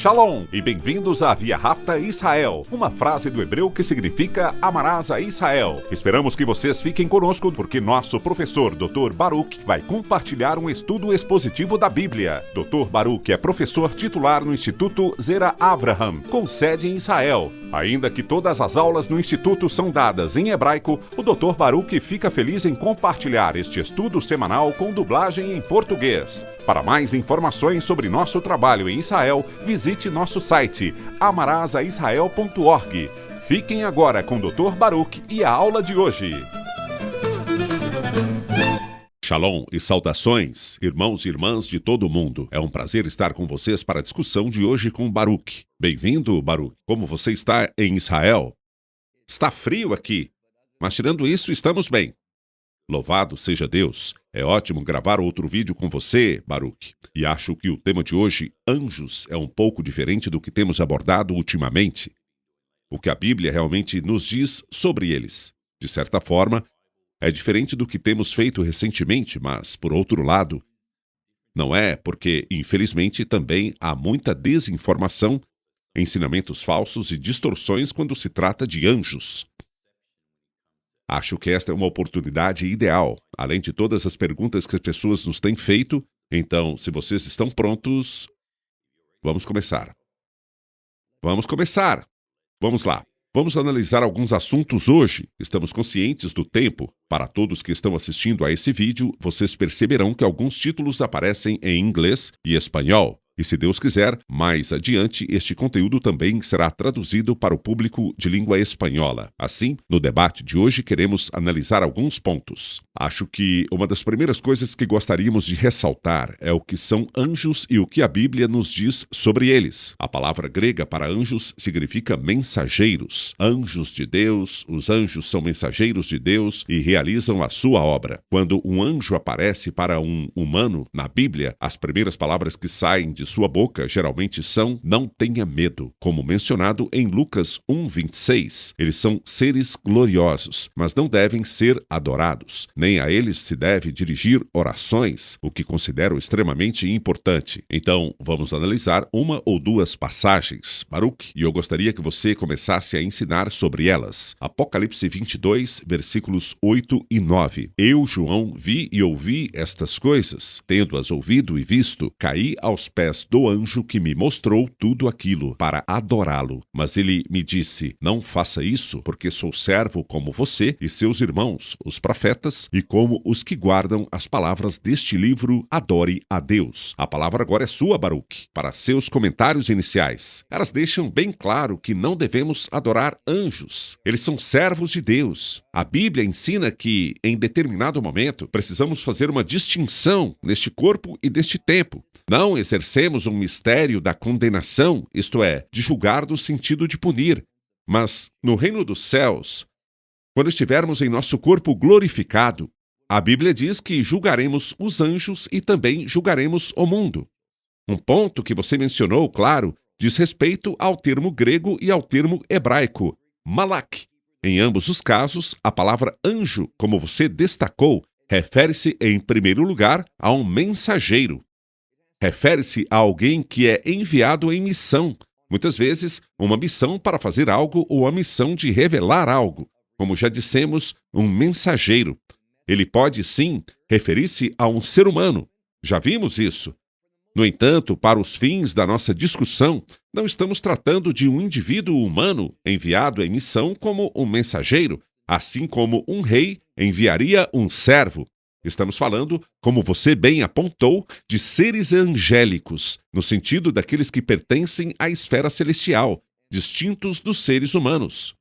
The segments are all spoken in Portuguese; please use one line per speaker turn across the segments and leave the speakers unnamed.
Shalom e bem-vindos a Via Rápida Israel, uma frase do hebreu que significa amarás a Israel. Esperamos que vocês fiquem conosco porque nosso professor Dr. Baruch vai compartilhar um estudo expositivo da Bíblia. Dr. Baruch é professor titular no Instituto Zera Avraham, com sede em Israel. Ainda que todas as aulas no Instituto são dadas em hebraico, o Dr. Baruch fica feliz em compartilhar este estudo semanal com dublagem em português. Para mais informações sobre nosso trabalho em Israel, visite nosso site amarasaisrael.org. Fiquem agora com o Dr. Baruch e a aula de hoje. Shalom e saudações, irmãos e irmãs de todo o mundo. É um prazer estar com vocês para a discussão de hoje com Baruch. Bem-vindo, Baruch. Como você está em Israel? Está frio aqui, mas tirando isso, estamos bem. Louvado seja Deus. É ótimo gravar outro vídeo com você, Baruch. E acho que o tema de hoje, anjos, é um pouco diferente do que temos abordado ultimamente. O que a Bíblia realmente nos diz sobre eles. De certa forma, é diferente do que temos feito recentemente, mas, por outro lado, não é porque, infelizmente, também há muita desinformação, ensinamentos falsos e distorções quando se trata de anjos. Acho que esta é uma oportunidade ideal, além de todas as perguntas que as pessoas nos têm feito. Então, se vocês estão prontos, vamos começar. Vamos lá. Vamos analisar alguns assuntos hoje. Estamos conscientes do tempo. Para todos que estão assistindo a esse vídeo, vocês perceberão que alguns títulos aparecem em inglês e espanhol. E se Deus quiser, mais adiante, este conteúdo também será traduzido para o público de língua espanhola. Assim, no debate de hoje, queremos analisar alguns pontos. Acho que uma das primeiras coisas que gostaríamos de ressaltar é o que são anjos e o que a Bíblia nos diz sobre eles. A palavra grega para anjos significa mensageiros. Anjos de Deus, os anjos são mensageiros de Deus e realizam a sua obra. Quando um anjo aparece para um humano na Bíblia, as primeiras palavras que saem de sua boca geralmente são "não tenha medo", como mencionado em Lucas 1:26. Eles são seres gloriosos, mas não devem ser adorados. Nem a eles se deve dirigir orações, o que considero extremamente importante. Então, vamos analisar uma ou duas passagens, Baruch, e eu gostaria que você começasse a ensinar sobre elas. Apocalipse 22, versículos 8 e 9. Eu, João, vi e ouvi estas coisas. Tendo-as ouvido e visto, caí aos pés do anjo que me mostrou tudo aquilo, para adorá-lo. Mas ele me disse: não faça isso, porque sou servo como você e seus irmãos, os profetas, e como os que guardam as palavras deste livro, adore a Deus. A palavra agora é sua, Baruch, para seus comentários iniciais. Elas deixam bem claro que não devemos adorar anjos. Eles são servos de Deus. A Bíblia ensina que, em determinado momento, precisamos fazer uma distinção neste corpo e deste tempo. Não exercemos um mistério da condenação, isto é, de julgar no sentido de punir, mas no reino dos céus, quando estivermos em nosso corpo glorificado, a Bíblia diz que julgaremos os anjos e também julgaremos o mundo. Um ponto que você mencionou, claro, diz respeito ao termo grego e ao termo hebraico, malak. Em ambos os casos, a palavra anjo, como você destacou, refere-se, em primeiro lugar, a um mensageiro. Refere-se a alguém que é enviado em missão, muitas vezes uma missão para fazer algo ou a missão de revelar algo. Como já dissemos, um mensageiro. Ele pode, sim, referir-se a um ser humano. Já vimos isso. No entanto, para os fins da nossa discussão, não estamos tratando de um indivíduo humano enviado em missão como um mensageiro, assim como um rei enviaria um servo. Estamos falando, como você bem apontou, de seres angélicos, no sentido daqueles que pertencem à esfera celestial, distintos dos seres humanos.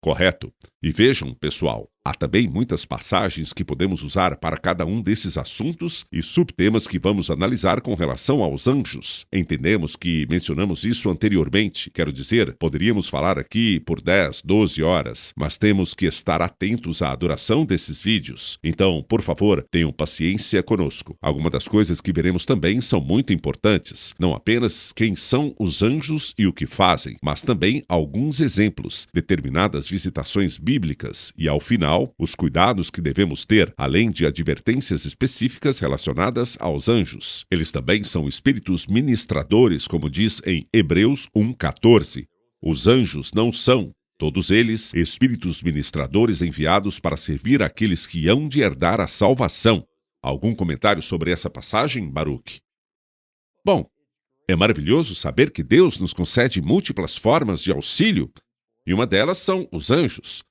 Correto. E vejam, pessoal, há também muitas passagens que podemos usar para cada um desses assuntos e subtemas que vamos analisar com relação aos anjos. Entendemos que mencionamos isso anteriormente, quero dizer, poderíamos falar aqui por 10, 12 horas, mas temos que estar atentos à duração desses vídeos. Então, por favor, tenham paciência conosco. Algumas das coisas que veremos também são muito importantes, não apenas quem são os anjos e o que fazem, mas também alguns exemplos, determinadas visitações bíblicas bíblicas e, ao final, os cuidados que devemos ter, além de advertências específicas relacionadas aos anjos. Eles também são espíritos ministradores, como diz em Hebreus 1:14. Os anjos não são, todos eles, espíritos ministradores enviados para servir aqueles que hão de herdar a salvação. Algum comentário sobre essa passagem, Baruch? Bom, é maravilhoso saber que Deus nos concede múltiplas formas de auxílio, e uma delas são os anjos.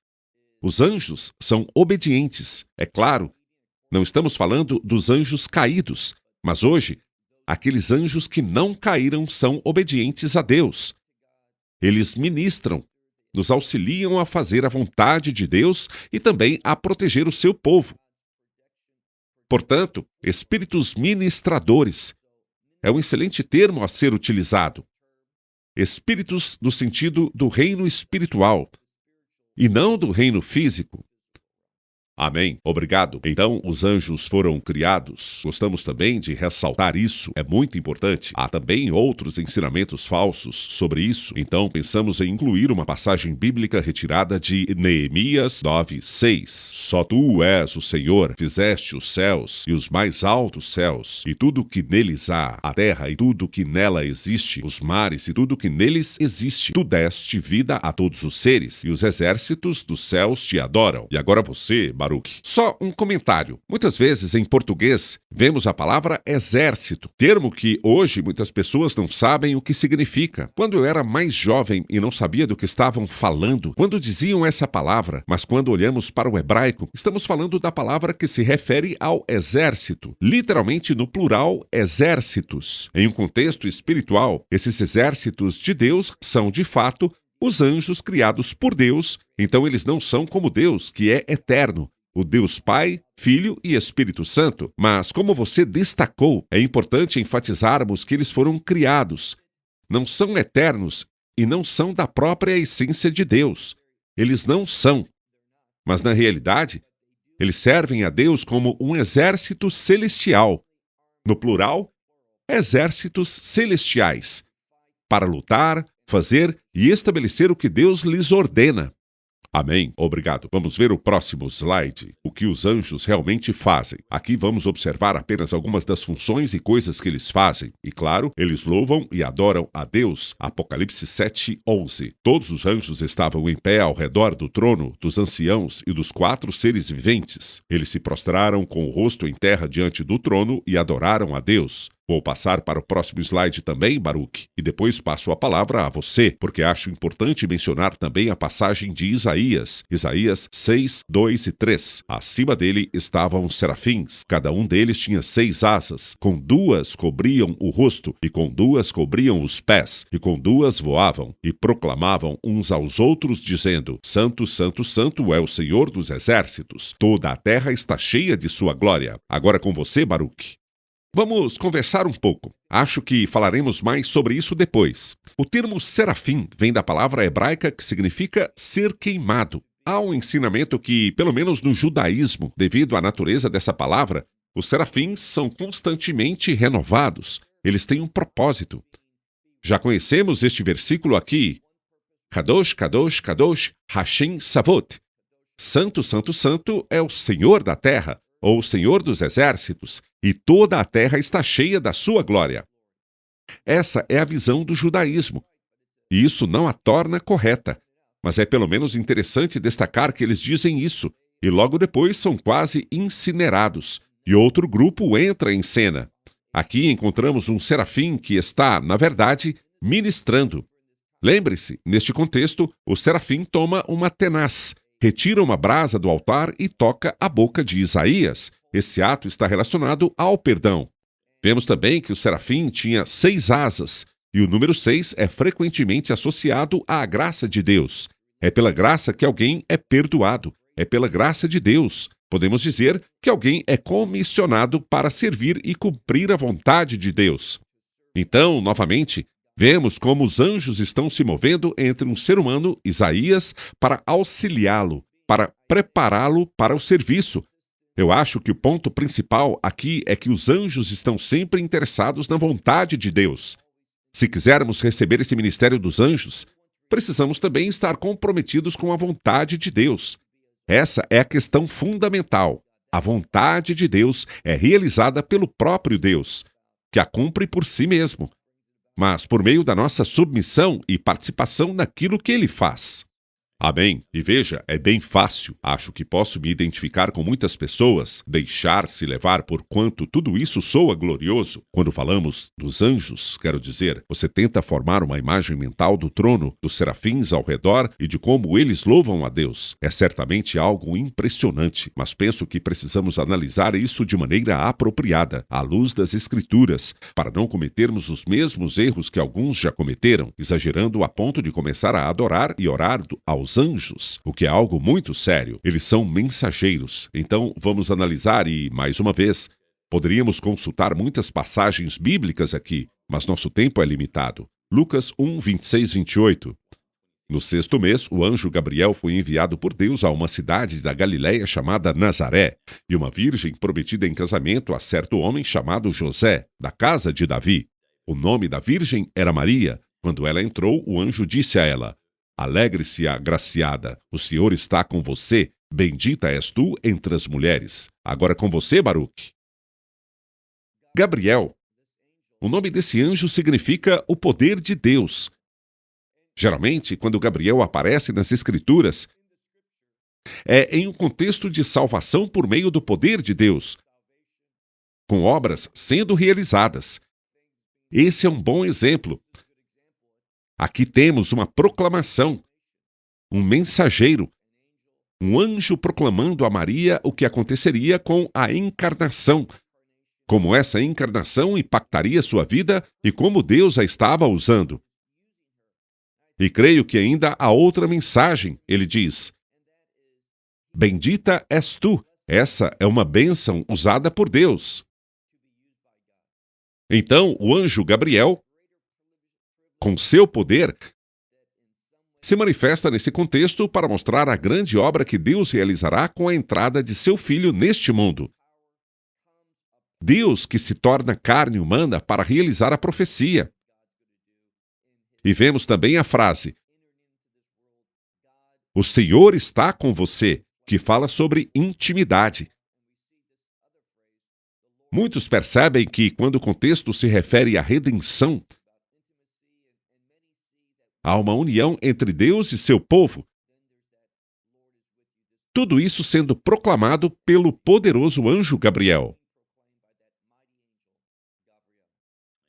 Os anjos são obedientes, é claro. Não estamos falando dos anjos caídos, mas hoje, aqueles anjos que não caíram são obedientes a Deus. Eles ministram, nos auxiliam a fazer a vontade de Deus e também a proteger o seu povo. Portanto, espíritos ministradores é um excelente termo a ser utilizado. Espíritos no sentido do reino espiritual e não do reino físico. Amém. Obrigado. Então, os anjos foram criados. Gostamos também de ressaltar isso. É muito importante. Há também outros ensinamentos falsos sobre isso. Então, pensamos em incluir uma passagem bíblica retirada de Neemias 9:6. Só tu és o Senhor, fizeste os céus e os mais altos céus, e tudo que neles há, a terra e tudo que nela existe, os mares e tudo que neles existe. Tu deste vida a todos os seres, e os exércitos dos céus te adoram. E agora você, Baruch. Só um comentário. Muitas vezes, em português, vemos a palavra exército, termo que hoje muitas pessoas não sabem o que significa. Quando eu era mais jovem e não sabia do que estavam falando, quando diziam essa palavra, mas quando olhamos para o hebraico, estamos falando da palavra que se refere ao exército, literalmente no plural, exércitos. Em um contexto espiritual, esses exércitos de Deus são, de fato, os anjos criados por Deus, então eles não são como Deus, que é eterno, o Deus Pai, Filho e Espírito Santo. Mas, como você destacou, é importante enfatizarmos que eles foram criados. Não são eternos e não são da própria essência de Deus. Eles não são. Mas, na realidade, eles servem a Deus como um exército celestial. No plural, exércitos celestiais, para lutar, fazer e estabelecer o que Deus lhes ordena. Amém. Obrigado. Vamos ver o próximo slide. O que os anjos realmente fazem. Aqui vamos observar apenas algumas das funções e coisas que eles fazem. E claro, eles louvam e adoram a Deus. Apocalipse 7:11. Todos os anjos estavam em pé ao redor do trono, dos anciãos e dos 4 seres viventes. Eles se prostraram com o rosto em terra diante do trono e adoraram a Deus. Vou passar para o próximo slide também, Baruch, e depois passo a palavra a você, porque acho importante mencionar também a passagem de Isaías. Isaías 6:2 e 3. Acima dele estavam serafins. Cada um deles tinha 6 asas. Com 2 cobriam o rosto, e com 2 cobriam os pés, e com 2 voavam, e proclamavam uns aos outros, dizendo: Santo, Santo, Santo é o Senhor dos exércitos. Toda a terra está cheia de sua glória. Agora com você, Baruch. Vamos conversar um pouco. Acho que falaremos mais sobre isso depois. O termo serafim vem da palavra hebraica que significa ser queimado. Há um ensinamento que, pelo menos no judaísmo, devido à natureza dessa palavra, os serafins são constantemente renovados. Eles têm um propósito. Já conhecemos este versículo aqui. Kadosh, Kadosh, Kadosh, Hashem Savot. Santo, Santo, Santo é o Senhor da terra, ou o Senhor dos exércitos, e toda a terra está cheia da sua glória. Essa é a visão do judaísmo, e isso não a torna correta, mas é pelo menos interessante destacar que eles dizem isso, e logo depois são quase incinerados, e outro grupo entra em cena. Aqui encontramos um serafim que está, na verdade, ministrando. Lembre-se, neste contexto, o serafim toma uma tenaz, retira uma brasa do altar e toca a boca de Isaías. Esse ato está relacionado ao perdão. Vemos também que o serafim tinha 6 asas, e o número 6 é frequentemente associado à graça de Deus. É pela graça que alguém é perdoado. É pela graça de Deus. Podemos dizer que alguém é comissionado para servir e cumprir a vontade de Deus. Então, novamente, vemos como os anjos estão se movendo entre um ser humano, Isaías, para auxiliá-lo, para prepará-lo para o serviço. Eu acho que o ponto principal aqui é que os anjos estão sempre interessados na vontade de Deus. Se quisermos receber esse ministério dos anjos, precisamos também estar comprometidos com a vontade de Deus. Essa é a questão fundamental. A vontade de Deus é realizada pelo próprio Deus, que a cumpre por si mesmo, mas por meio da nossa submissão e participação naquilo que Ele faz. Amém. E veja, é bem fácil. Acho que posso me identificar com muitas pessoas, deixar-se levar por quanto tudo isso soa glorioso. Quando falamos dos anjos, quero dizer, você tenta formar uma imagem mental do trono, dos serafins ao redor e de como eles louvam a Deus. É certamente algo impressionante, mas penso que precisamos analisar isso de maneira apropriada, à luz das Escrituras, para não cometermos os mesmos erros que alguns já cometeram, exagerando a ponto de começar a adorar e orar aos anjos, o que é algo muito sério. Eles são mensageiros. Então, vamos analisar e, mais uma vez, poderíamos consultar muitas passagens bíblicas aqui, mas nosso tempo é limitado. Lucas 1, 26, 28. No 6º mês, o anjo Gabriel foi enviado por Deus a uma cidade da Galiléia chamada Nazaré, e uma virgem prometida em casamento a certo homem chamado José, da casa de Davi. O nome da virgem era Maria. Quando ela entrou, o anjo disse a ela: Alegre-se, agraciada, o Senhor está com você, bendita és tu entre as mulheres. Agora com você, Baruque. Gabriel. O nome desse anjo significa o poder de Deus. Geralmente, quando Gabriel aparece nas Escrituras, é em um contexto de salvação por meio do poder de Deus, com obras sendo realizadas. Esse é um bom exemplo. Aqui temos uma proclamação, um mensageiro, um anjo proclamando a Maria o que aconteceria com a encarnação, como essa encarnação impactaria sua vida e como Deus a estava usando. E creio que ainda há outra mensagem. Ele diz: Bendita és tu. Essa é uma bênção usada por Deus. Então, o anjo Gabriel, com seu poder, se manifesta nesse contexto para mostrar a grande obra que Deus realizará com a entrada de seu Filho neste mundo. Deus que se torna carne humana para realizar a profecia. E vemos também a frase: O Senhor está com você, que fala sobre intimidade. Muitos percebem que, quando o contexto se refere à redenção, há uma união entre Deus e seu povo. Tudo isso sendo proclamado pelo poderoso anjo Gabriel.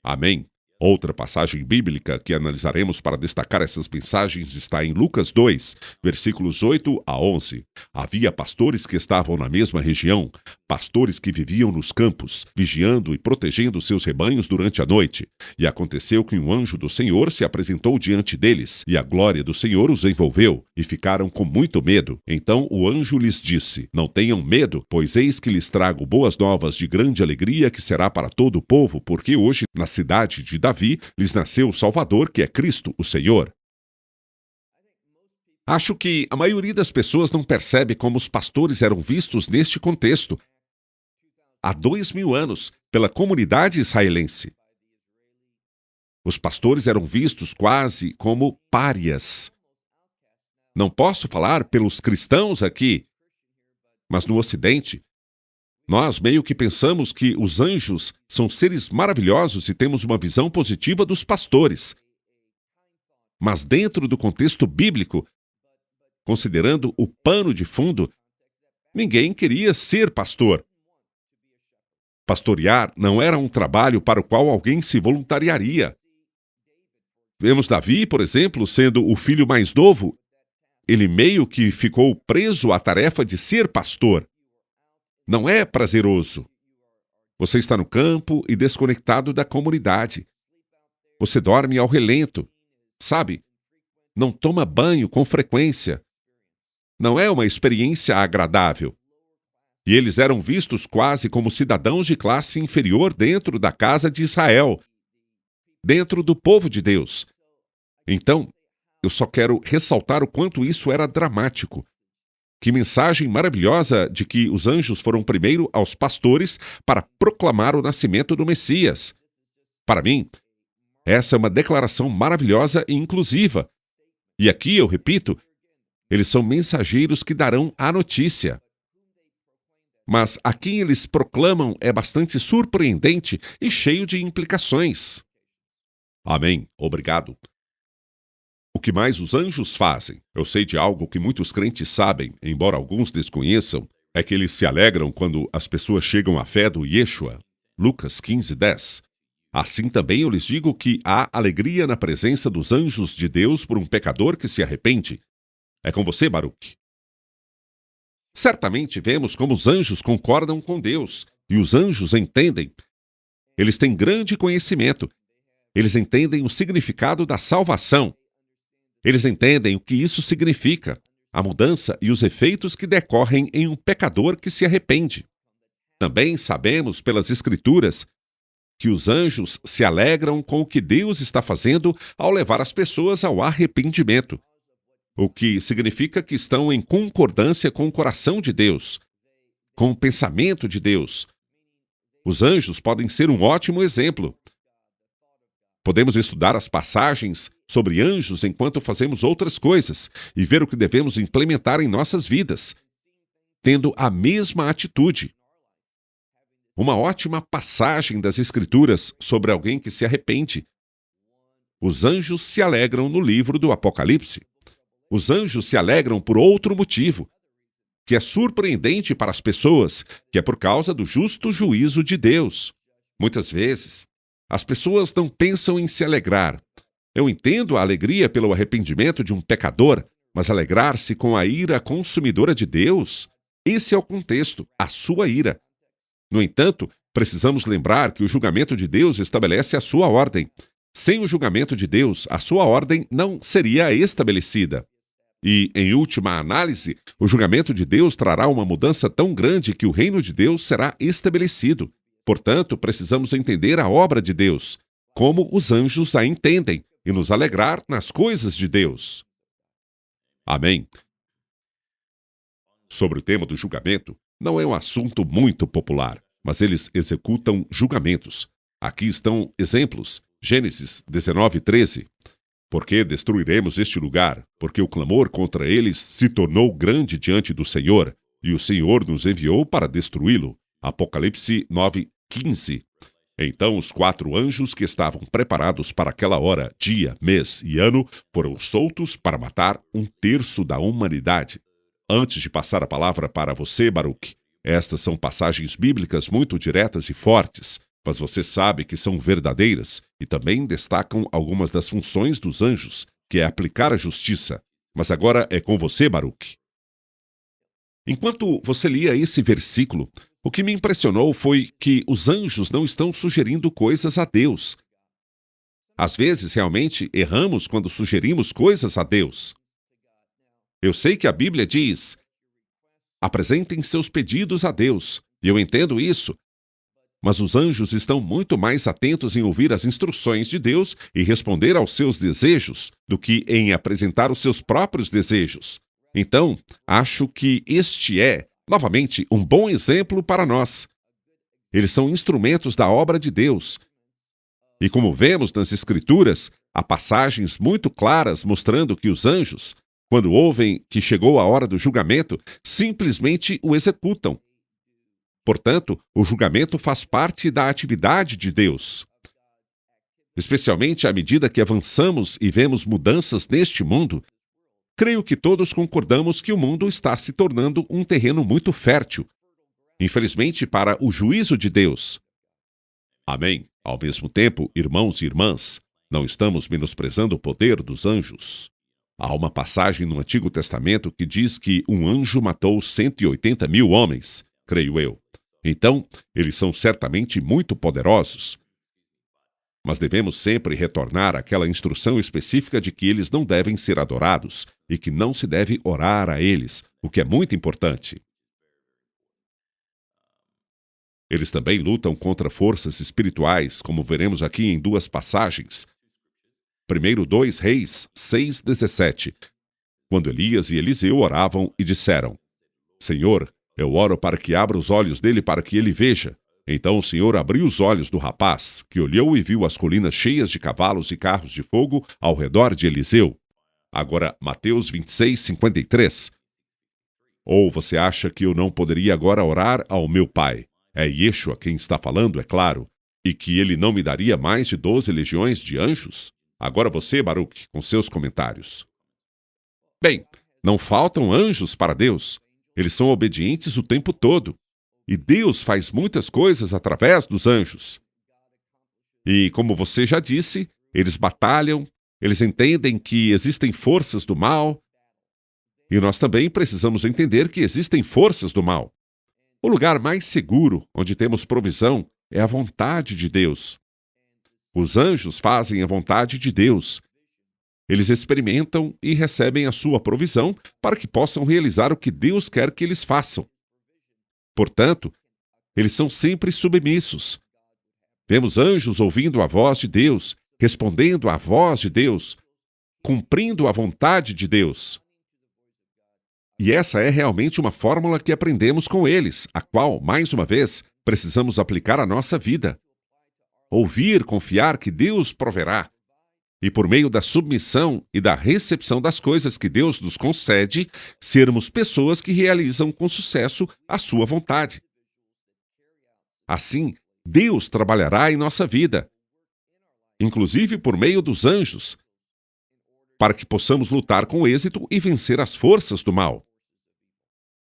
Amém. Outra passagem bíblica que analisaremos para destacar essas mensagens está em Lucas 2, versículos 8 a 11. Havia pastores que estavam na mesma região, pastores que viviam nos campos, vigiando e protegendo seus rebanhos durante a noite. E aconteceu que um anjo do Senhor se apresentou diante deles, e a glória do Senhor os envolveu, e ficaram com muito medo. Então o anjo lhes disse: Não tenham medo, pois eis que lhes trago boas novas de grande alegria que será para todo o povo, porque hoje, na cidade de Davi, lhes nasceu o Salvador, que é Cristo, o Senhor. Acho que a maioria das pessoas não percebe como os pastores eram vistos neste contexto, há 2000 anos, pela comunidade israelense. Os pastores eram vistos quase como párias. Não posso falar pelos cristãos aqui, mas no Ocidente, nós meio que pensamos que os anjos são seres maravilhosos e temos uma visão positiva dos pastores. Mas dentro do contexto bíblico, considerando o pano de fundo, ninguém queria ser pastor. Pastorear não era um trabalho para o qual alguém se voluntariaria. Vemos Davi, por exemplo, sendo o filho mais novo, ele meio que ficou preso à tarefa de ser pastor. Não é prazeroso. Você está no campo e desconectado da comunidade. Você dorme ao relento. Sabe? Não toma banho com frequência. Não é uma experiência agradável. E eles eram vistos quase como cidadãos de classe inferior dentro da casa de Israel, dentro do povo de Deus. Então, eu só quero ressaltar o quanto isso era dramático. Que mensagem maravilhosa de que os anjos foram primeiro aos pastores para proclamar o nascimento do Messias. Para mim, essa é uma declaração maravilhosa e inclusiva. E aqui eu repito, eles são mensageiros que darão a notícia. Mas a quem eles proclamam é bastante surpreendente e cheio de implicações. Amém. Obrigado. O que mais os anjos fazem? Eu sei de algo que muitos crentes sabem, embora alguns desconheçam, é que eles se alegram quando as pessoas chegam à fé do Yeshua. Lucas 15:10. Assim também eu lhes digo que há alegria na presença dos anjos de Deus por um pecador que se arrepende. É com você, Baruque. Certamente vemos como os anjos concordam com Deus, e os anjos entendem. Eles têm grande conhecimento. Eles entendem o significado da salvação. Eles entendem o que isso significa, a mudança e os efeitos que decorrem em um pecador que se arrepende. Também sabemos pelas Escrituras que os anjos se alegram com o que Deus está fazendo ao levar as pessoas ao arrependimento, o que significa que estão em concordância com o coração de Deus, com o pensamento de Deus. Os anjos podem ser um ótimo exemplo. Podemos estudar as passagens sobre anjos enquanto fazemos outras coisas e ver o que devemos implementar em nossas vidas, tendo a mesma atitude. Uma ótima passagem das Escrituras sobre alguém que se arrepende. Os anjos se alegram no livro do Apocalipse. Os anjos se alegram por outro motivo, que é surpreendente para as pessoas, que é por causa do justo juízo de Deus. Muitas vezes, as pessoas não pensam em se alegrar. Eu entendo a alegria pelo arrependimento de um pecador, mas alegrar-se com a ira consumidora de Deus? Esse é o contexto, a sua ira. No entanto, precisamos lembrar que o julgamento de Deus estabelece a sua ordem. Sem o julgamento de Deus, a sua ordem não seria estabelecida. E, em última análise, o julgamento de Deus trará uma mudança tão grande que o reino de Deus será estabelecido. Portanto, precisamos entender a obra de Deus, como os anjos a entendem, e nos alegrar nas coisas de Deus. Amém. Sobre o tema do julgamento, não é um assunto muito popular, mas eles executam julgamentos. Aqui estão exemplos. Gênesis 19:13. Porque destruiremos este lugar, porque o clamor contra eles se tornou grande diante do Senhor, e o Senhor nos enviou para destruí-lo. Apocalipse 9:15. Então os 4 anjos que estavam preparados para aquela hora, dia, mês e ano, foram soltos para matar 1/3 da humanidade. Antes de passar a palavra para você, Baruque, estas são passagens bíblicas muito diretas e fortes, mas você sabe que são verdadeiras e também destacam algumas das funções dos anjos, que é aplicar a justiça. Mas agora é com você, Baruque. Enquanto você lia esse versículo, o que me impressionou foi que os anjos não estão sugerindo coisas a Deus. Às vezes, realmente, erramos quando sugerimos coisas a Deus. Eu sei que a Bíblia diz: apresentem seus pedidos a Deus, e eu entendo isso. Mas os anjos estão muito mais atentos em ouvir as instruções de Deus e responder aos seus desejos do que em apresentar os seus próprios desejos. Então, acho que este é, novamente, um bom exemplo para nós. Eles são instrumentos da obra de Deus. E como vemos nas Escrituras, há passagens muito claras mostrando que os anjos, quando ouvem que chegou a hora do julgamento, simplesmente o executam. Portanto, o julgamento faz parte da atividade de Deus. Especialmente à medida que avançamos e vemos mudanças neste mundo, creio que todos concordamos que o mundo está se tornando um terreno muito fértil, infelizmente, para o juízo de Deus. Amém. Ao mesmo tempo, irmãos e irmãs, não estamos menosprezando o poder dos anjos. Há uma passagem no Antigo Testamento que diz que um anjo matou 180.000 homens, creio eu. Então, eles são certamente muito poderosos. Mas devemos sempre retornar àquela instrução específica de que eles não devem ser adorados e que não se deve orar a eles, o que é muito importante. Eles também lutam contra forças espirituais, como veremos aqui em 2 passagens. Primeiro 2 Reis 6:17, quando Elias e Eliseu oravam e disseram: Senhor, eu oro para que abra os olhos dele para que ele veja. Então o Senhor abriu os olhos do rapaz, que olhou e viu as colinas cheias de cavalos e carros de fogo ao redor de Eliseu. Agora, Mateus 26, 53. Ou você acha que eu não poderia agora orar ao meu Pai? É Yeshua quem está falando, é claro. E que ele não me daria mais de 12 legiões de anjos? Agora você, Baruch, com seus comentários. Bem, não faltam anjos para Deus. Eles são obedientes o tempo todo. E Deus faz muitas coisas através dos anjos. E, como você já disse, eles batalham, eles entendem que existem forças do mal. E nós também precisamos entender que existem forças do mal. O lugar mais seguro, onde temos provisão, é a vontade de Deus. Os anjos fazem a vontade de Deus. Eles experimentam e recebem a sua provisão para que possam realizar o que Deus quer que eles façam. Portanto, eles são sempre submissos. Vemos anjos ouvindo a voz de Deus, respondendo à voz de Deus, cumprindo a vontade de Deus. E essa é realmente uma fórmula que aprendemos com eles, a qual, mais uma vez, precisamos aplicar à nossa vida. Ouvir, confiar que Deus proverá. E por meio da submissão e da recepção das coisas que Deus nos concede, sermos pessoas que realizam com sucesso a sua vontade. Assim, Deus trabalhará em nossa vida, inclusive por meio dos anjos, para que possamos lutar com êxito e vencer as forças do mal.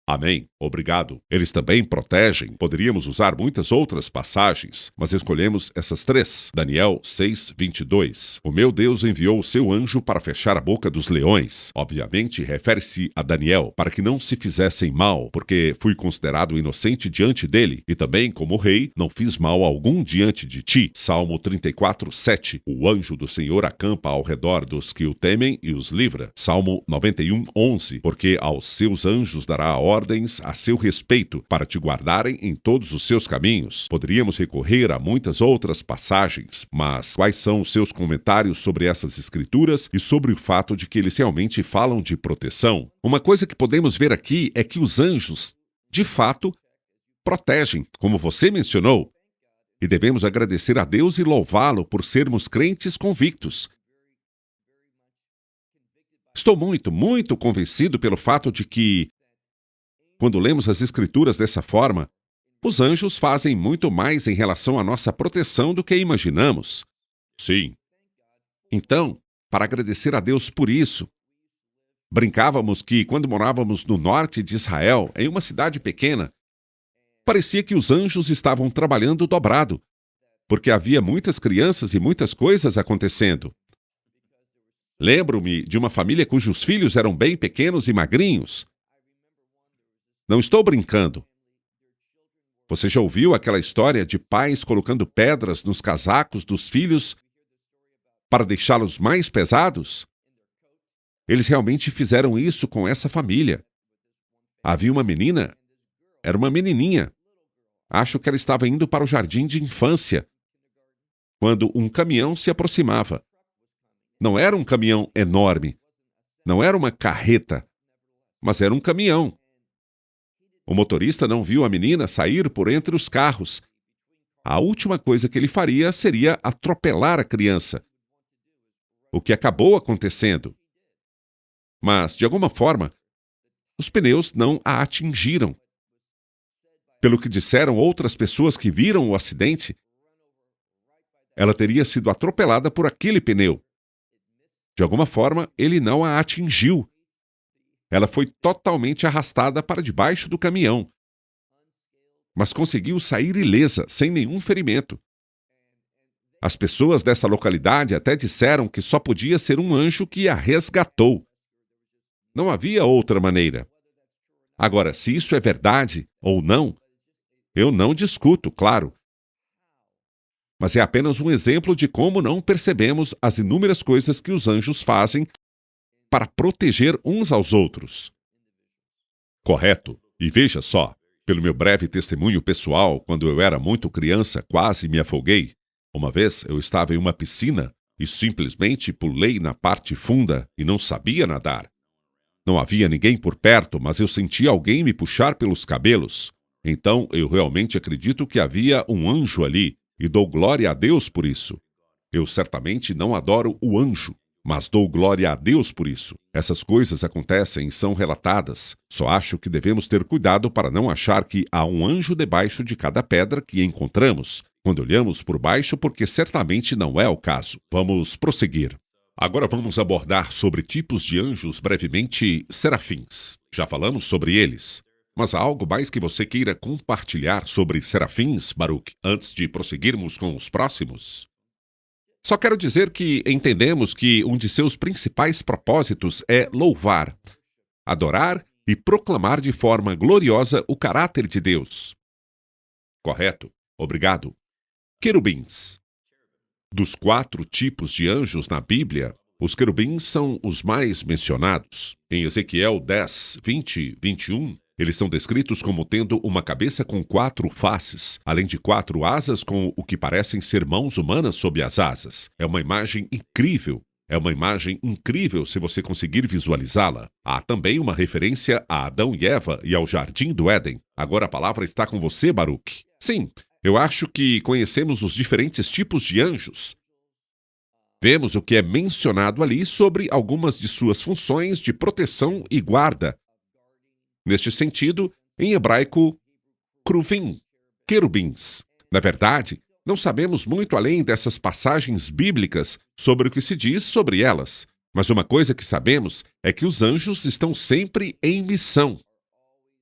Amém. Obrigado. Eles também protegem. Poderíamos usar muitas outras passagens, mas escolhemos essas 3. Daniel 6, 22. O meu Deus enviou o seu anjo para fechar a boca dos leões. Obviamente, refere-se a Daniel, para que não se fizessem mal, porque fui considerado inocente diante dele, e também, como rei, não fiz mal algum diante de ti. Salmo 34, 7. O anjo do Senhor acampa ao redor dos que o temem e os livra. Salmo 91, 11. Porque aos seus anjos dará ordens a seu respeito, para te guardarem em todos os seus caminhos. Poderíamos recorrer a muitas outras passagens, mas quais são os seus comentários sobre essas escrituras e sobre o fato de que eles realmente falam de proteção? Uma coisa que podemos ver aqui é que os anjos, de fato, protegem, como você mencionou, e devemos agradecer a Deus e louvá-lo por sermos crentes convictos. Estou muito convencido pelo fato de que, quando lemos as Escrituras dessa forma, os anjos fazem muito mais em relação à nossa proteção do que imaginamos. Sim. Então, para agradecer a Deus por isso, brincávamos que, quando morávamos no norte de Israel, em uma cidade pequena, parecia que os anjos estavam trabalhando dobrado, porque havia muitas crianças e muitas coisas acontecendo. Lembro-me de uma família cujos filhos eram bem pequenos e magrinhos. Não estou brincando. Você já ouviu aquela história de pais colocando pedras nos casacos dos filhos para deixá-los mais pesados? Eles realmente fizeram isso com essa família. Havia uma menina, era uma menininha. Acho que ela estava indo para o jardim de infância, quando um caminhão se aproximava. Não era um caminhão enorme, não era uma carreta, mas era um caminhão. O motorista não viu a menina sair por entre os carros. A última coisa que ele faria seria atropelar a criança, o que acabou acontecendo. Mas, de alguma forma, os pneus não a atingiram. Pelo que disseram outras pessoas que viram o acidente, ela teria sido atropelada por aquele pneu. De alguma forma, ele não a atingiu. Ela foi totalmente arrastada para debaixo do caminhão, mas conseguiu sair ilesa, sem nenhum ferimento. As pessoas dessa localidade até disseram que só podia ser um anjo que a resgatou. Não havia outra maneira. Agora, se isso é verdade ou não, eu não discuto, claro. Mas é apenas um exemplo de como não percebemos as inúmeras coisas que os anjos fazem para proteger uns aos outros. Correto. E veja só, pelo meu breve testemunho pessoal, quando eu era muito criança, quase me afoguei. Uma vez eu estava em uma piscina e simplesmente pulei na parte funda e não sabia nadar. Não havia ninguém por perto, mas eu senti alguém me puxar pelos cabelos. Então eu realmente acredito que havia um anjo ali e dou glória a Deus por isso. Eu certamente não adoro o anjo, mas dou glória a Deus por isso. Essas coisas acontecem e são relatadas. Só acho que devemos ter cuidado para não achar que há um anjo debaixo de cada pedra que encontramos, quando olhamos por baixo, porque certamente não é o caso. Vamos prosseguir. Agora vamos abordar sobre tipos de anjos brevemente, serafins. Já falamos sobre eles. Mas há algo mais que você queira compartilhar sobre serafins, Baruch, antes de prosseguirmos com os próximos? Só quero dizer que entendemos que um de seus principais propósitos é louvar, adorar e proclamar de forma gloriosa o caráter de Deus. Correto? Obrigado. Querubins. Dos 4 tipos de anjos na Bíblia, os querubins são os mais mencionados. Em Ezequiel 10, 20, 21, eles são descritos como tendo uma cabeça com 4 faces, além de 4 asas com o que parecem ser mãos humanas sob as asas. É uma imagem incrível. É uma imagem incrível se você conseguir visualizá-la. Há também uma referência a Adão e Eva e ao Jardim do Éden. Agora a palavra está com você, Baruch. Sim, eu acho que conhecemos os diferentes tipos de anjos. Vemos o que é mencionado ali sobre algumas de suas funções de proteção e guarda. Neste sentido, em hebraico, kruvim, querubins. Na verdade, não sabemos muito além dessas passagens bíblicas sobre o que se diz sobre elas, mas uma coisa que sabemos é que os anjos estão sempre em missão.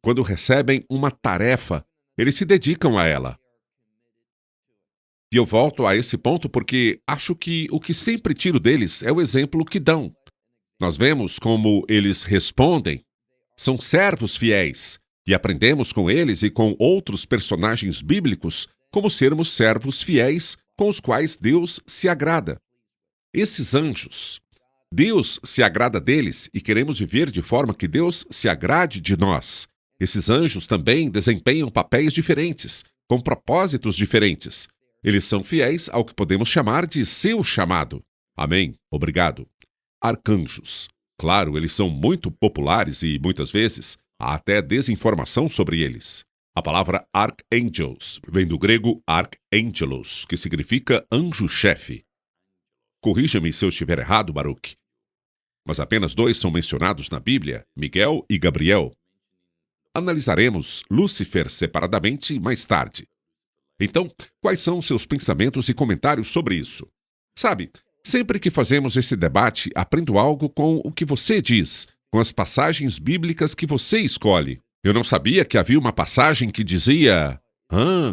Quando recebem uma tarefa, eles se dedicam a ela. E eu volto a esse ponto porque acho que o que sempre tiro deles é o exemplo que dão. Nós vemos como eles respondem. São servos fiéis, e aprendemos com eles e com outros personagens bíblicos como sermos servos fiéis com os quais Deus se agrada. Esses anjos, Deus se agrada deles e queremos viver de forma que Deus se agrade de nós. Esses anjos também desempenham papéis diferentes, com propósitos diferentes. Eles são fiéis ao que podemos chamar de seu chamado. Amém. Obrigado. Arcanjos. Claro, eles são muito populares e, muitas vezes, há até desinformação sobre eles. A palavra archangels vem do grego archangelos, que significa anjo-chefe. Corrija-me se eu estiver errado, Baruch. Mas apenas 2 são mencionados na Bíblia, Miguel e Gabriel. Analisaremos Lúcifer separadamente mais tarde. Então, quais são seus pensamentos e comentários sobre isso? Sabe, sempre que fazemos esse debate, aprendo algo com o que você diz, com as passagens bíblicas que você escolhe. Eu não sabia que havia uma passagem que dizia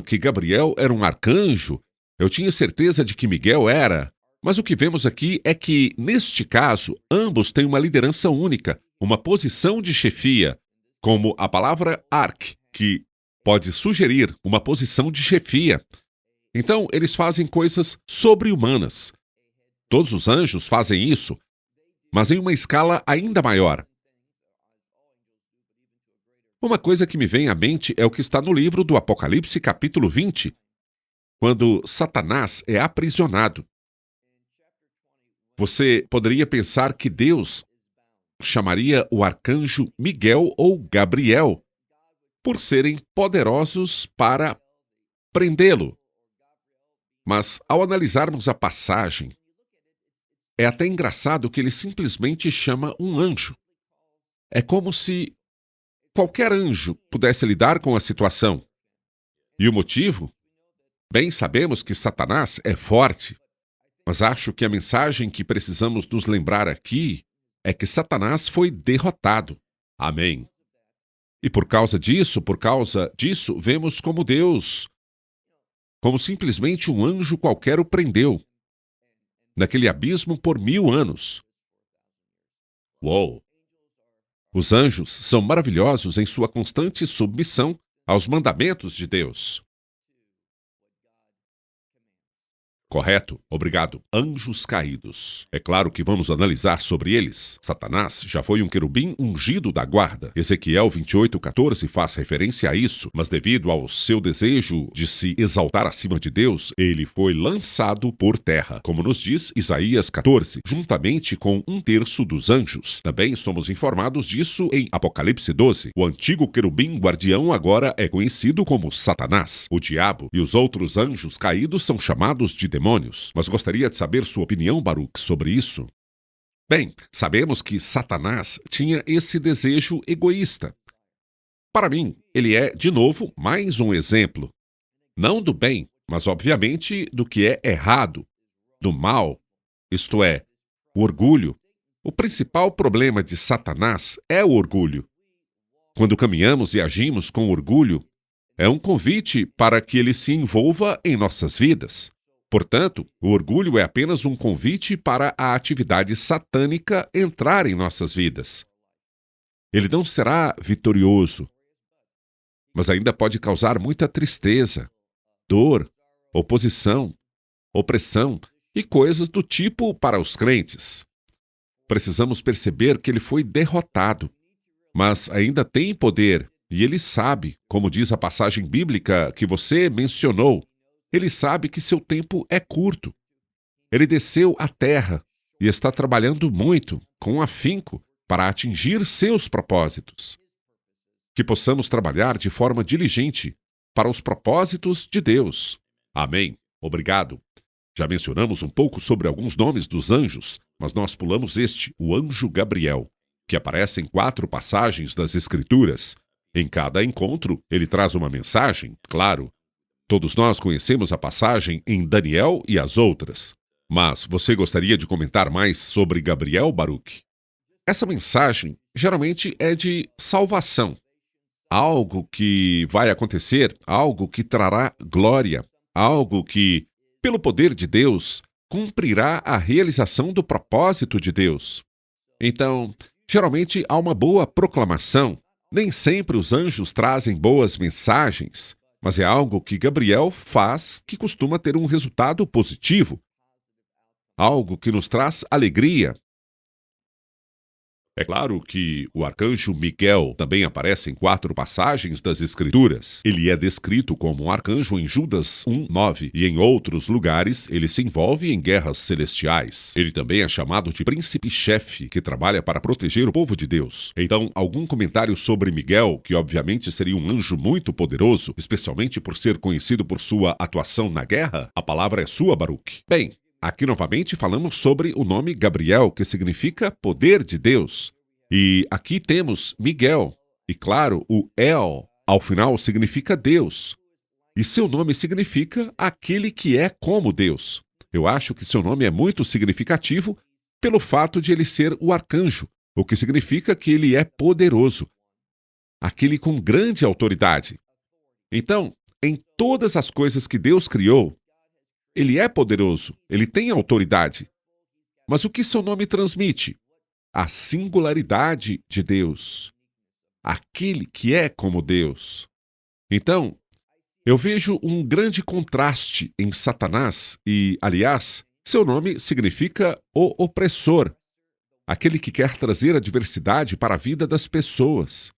que Gabriel era um arcanjo. Eu tinha certeza de que Miguel era. Mas o que vemos aqui é que, neste caso, ambos têm uma liderança única, uma posição de chefia, como a palavra arc, que pode sugerir uma posição de chefia. Então, eles fazem coisas sobre-humanas. Todos os anjos fazem isso, mas em uma escala ainda maior. Uma coisa que me vem à mente é o que está no livro do Apocalipse, capítulo 20, quando Satanás é aprisionado. Você poderia pensar que Deus chamaria o arcanjo Miguel ou Gabriel por serem poderosos para prendê-lo. Mas, ao analisarmos a passagem, é até engraçado que ele simplesmente chama um anjo. É como se qualquer anjo pudesse lidar com a situação. E o motivo? Bem, sabemos que Satanás é forte, mas acho que a mensagem que precisamos nos lembrar aqui é que Satanás foi derrotado. Amém. E por causa disso, vemos como Deus, como simplesmente um anjo qualquer o prendeu, naquele abismo por 1000 anos. Uou! Os anjos são maravilhosos em sua constante submissão aos mandamentos de Deus. Correto, obrigado. Anjos caídos. É claro que vamos analisar sobre eles. Satanás já foi um querubim ungido da guarda. Ezequiel 28:14 faz referência a isso, mas devido ao seu desejo de se exaltar acima de Deus, ele foi lançado por terra, como nos diz Isaías 14, juntamente com 1/3 dos anjos. Também somos informados disso em Apocalipse 12. O antigo querubim guardião agora é conhecido como Satanás. O diabo e os outros anjos caídos são chamados de demônios. Mas gostaria de saber sua opinião, Baruch, sobre isso. Bem, sabemos que Satanás tinha esse desejo egoísta. Para mim, ele é, de novo, mais um exemplo, não do bem, mas obviamente do que é errado, do mal, isto é, o orgulho. O principal problema de Satanás é o orgulho. Quando caminhamos e agimos com orgulho, é um convite para que ele se envolva em nossas vidas. Portanto, o orgulho é apenas um convite para a atividade satânica entrar em nossas vidas. Ele não será vitorioso, mas ainda pode causar muita tristeza, dor, oposição, opressão e coisas do tipo para os crentes. Precisamos perceber que ele foi derrotado, mas ainda tem poder, e ele sabe, como diz a passagem bíblica que você mencionou, ele sabe que seu tempo é curto. Ele desceu à terra e está trabalhando muito, com afinco, para atingir seus propósitos. Que possamos trabalhar de forma diligente para os propósitos de Deus. Amém. Obrigado. Já mencionamos um pouco sobre alguns nomes dos anjos, mas nós pulamos este, o anjo Gabriel, que aparece em 4 passagens das Escrituras. Em cada encontro, ele traz uma mensagem, claro. Todos nós conhecemos a passagem em Daniel e as outras. Mas você gostaria de comentar mais sobre Gabriel, Baruch? Essa mensagem geralmente é de salvação. Algo que vai acontecer, algo que trará glória, algo que, pelo poder de Deus, cumprirá a realização do propósito de Deus. Então, geralmente há uma boa proclamação. Nem sempre os anjos trazem boas mensagens, mas é algo que Gabriel faz que costuma ter um resultado positivo. Algo que nos traz alegria. É claro que o arcanjo Miguel também aparece em 4 passagens das Escrituras. Ele é descrito como um arcanjo em Judas 1:9 e em outros lugares ele se envolve em guerras celestiais. Ele também é chamado de príncipe-chefe, que trabalha para proteger o povo de Deus. Então, algum comentário sobre Miguel, que obviamente seria um anjo muito poderoso, especialmente por ser conhecido por sua atuação na guerra? A palavra é sua, Baruch. Bem, aqui novamente falamos sobre o nome Gabriel, que significa poder de Deus. E aqui temos Miguel. E claro, o El, ao final, significa Deus. E seu nome significa aquele que é como Deus. Eu acho que seu nome é muito significativo pelo fato de ele ser o arcanjo, o que significa que ele é poderoso. Aquele com grande autoridade. Então, em todas as coisas que Deus criou, ele é poderoso, ele tem autoridade. Mas o que seu nome transmite? A singularidade de Deus. Aquele que é como Deus. Então, eu vejo um grande contraste em Satanás e, aliás, seu nome significa o opressor. Aquele que quer trazer adversidade para a vida das pessoas.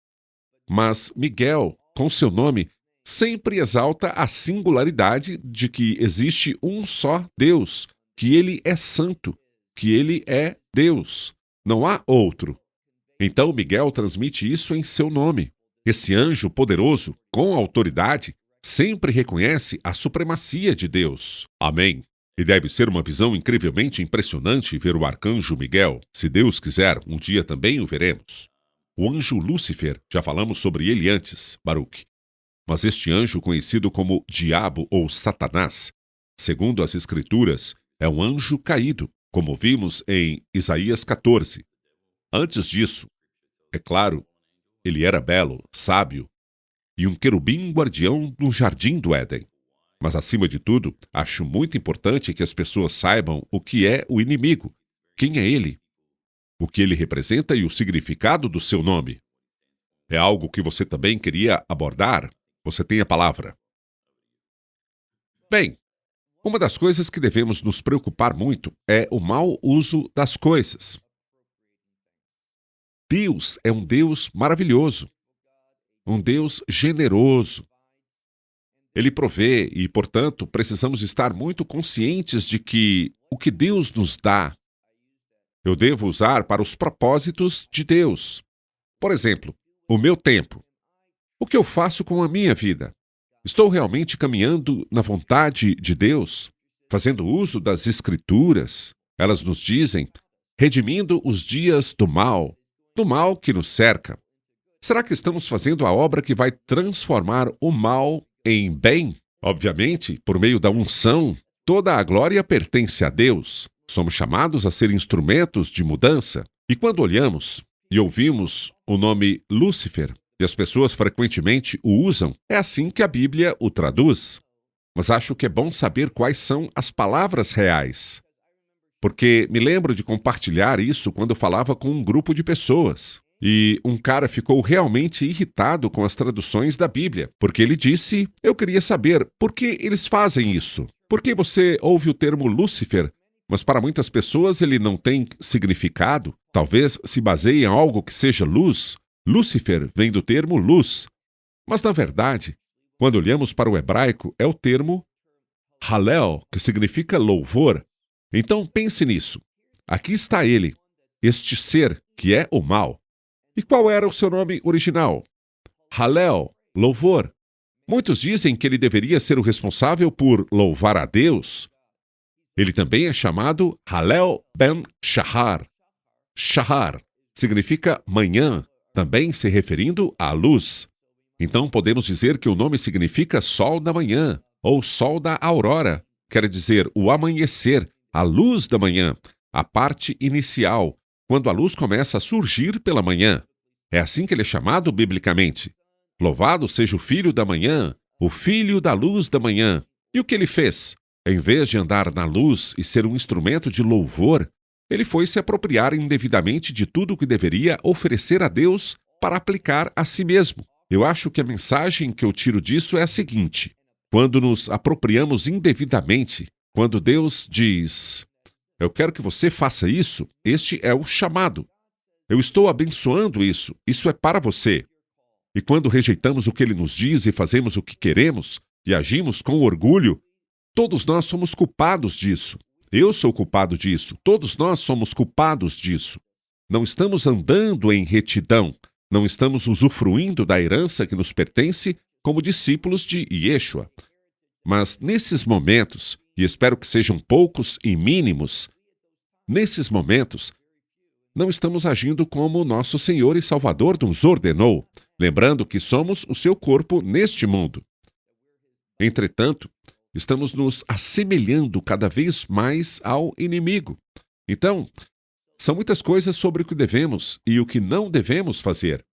Mas Miguel, com seu nome, sempre exalta a singularidade de que existe um só Deus, que ele é santo, que ele é Deus. Não há outro. Então Miguel transmite isso em seu nome. Esse anjo poderoso, com autoridade, sempre reconhece a supremacia de Deus. Amém. E deve ser uma visão incrivelmente impressionante ver o arcanjo Miguel. Se Deus quiser, um dia também o veremos. O anjo Lúcifer, já falamos sobre ele antes, Baruch. Mas este anjo, conhecido como Diabo ou Satanás, segundo as Escrituras, é um anjo caído, como vimos em Isaías 14. Antes disso, é claro, ele era belo, sábio, e um querubim guardião no jardim do Éden. Mas, acima de tudo, acho muito importante que as pessoas saibam o que é o inimigo, quem é ele, o que ele representa e o significado do seu nome. É algo que você também queria abordar? Você tem a palavra. Bem, uma das coisas que devemos nos preocupar muito é o mau uso das coisas. Deus é um Deus maravilhoso, um Deus generoso. Ele provê e, portanto, precisamos estar muito conscientes de que o que Deus nos dá, eu devo usar para os propósitos de Deus. Por exemplo, o meu tempo. O que eu faço com a minha vida? Estou realmente caminhando na vontade de Deus? Fazendo uso das Escrituras? Elas nos dizem redimindo os dias do mal que nos cerca. Será que estamos fazendo a obra que vai transformar o mal em bem? Obviamente, por meio da unção, toda a glória pertence a Deus. Somos chamados a ser instrumentos de mudança. E quando olhamos e ouvimos o nome Lúcifer, e as pessoas frequentemente o usam, é assim que a Bíblia o traduz. Mas acho que é bom saber quais são as palavras reais. Porque me lembro de compartilhar isso quando eu falava com um grupo de pessoas. E um cara ficou realmente irritado com as traduções da Bíblia, porque ele disse: eu queria saber por que eles fazem isso. Por que você ouve o termo Lúcifer, mas para muitas pessoas ele não tem significado? Talvez se baseie em algo que seja luz. Lúcifer vem do termo luz. Mas, na verdade, quando olhamos para o hebraico, é o termo Hallel, que significa louvor. Então pense nisso. Aqui está ele, este ser que é o mal. E qual era o seu nome original? Hallel, louvor. Muitos dizem que ele deveria ser o responsável por louvar a Deus. Ele também é chamado Hallel ben Shahar. Shahar significa manhã, também se referindo à luz. Então podemos dizer que o nome significa sol da manhã, ou sol da aurora. Quer dizer, o amanhecer, a luz da manhã, a parte inicial, quando a luz começa a surgir pela manhã. É assim que ele é chamado biblicamente. Louvado seja o Filho da manhã, o Filho da luz da manhã. E o que ele fez? Em vez de andar na luz e ser um instrumento de louvor, ele foi se apropriar indevidamente de tudo o que deveria oferecer a Deus para aplicar a si mesmo. Eu acho que a mensagem que eu tiro disso é a seguinte: quando nos apropriamos indevidamente, quando Deus diz: eu quero que você faça isso, este é o chamado. Eu estou abençoando isso, isso é para você. E quando rejeitamos o que ele nos diz e fazemos o que queremos, e agimos com orgulho, todos nós somos culpados disso. Eu sou culpado disso, todos nós somos culpados disso. Não estamos andando em retidão, não estamos usufruindo da herança que nos pertence como discípulos de Yeshua. Mas nesses momentos, e espero que sejam poucos e mínimos, nesses momentos, não estamos agindo como nosso Senhor e Salvador nos ordenou, lembrando que somos o seu corpo neste mundo. Entretanto, estamos nos assemelhando cada vez mais ao inimigo. Então, são muitas coisas sobre o que devemos e o que não devemos fazer.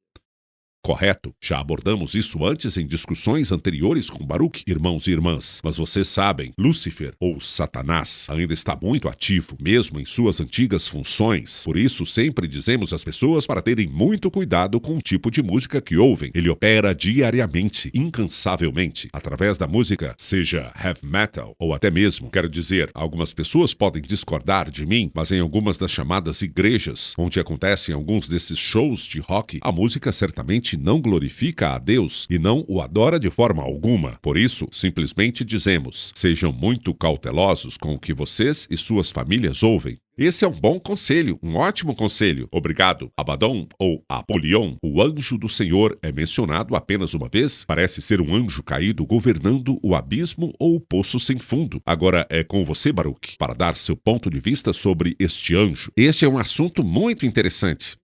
Correto, já abordamos isso antes em discussões anteriores com Baruch, irmãos e irmãs. Mas vocês sabem, Lúcifer, ou Satanás, ainda está muito ativo, mesmo em suas antigas funções. Por isso, sempre dizemos às pessoas para terem muito cuidado com o tipo de música que ouvem. Ele opera diariamente, incansavelmente, através da música, seja heavy metal ou até mesmo, quero dizer, algumas pessoas podem discordar de mim, mas em algumas das chamadas igrejas, onde acontecem alguns desses shows de rock, a música certamente não glorifica a Deus e não o adora de forma alguma. Por isso, simplesmente dizemos: sejam muito cautelosos com o que vocês e suas famílias ouvem. Esse é um bom conselho, um ótimo conselho. Obrigado. Abaddon ou Apolion, o anjo do Senhor, é mencionado apenas uma vez. Parece ser um anjo caído governando o abismo ou o poço sem fundo. Agora é com você, Baruch, para dar seu ponto de vista sobre este anjo. Este é um assunto muito interessante.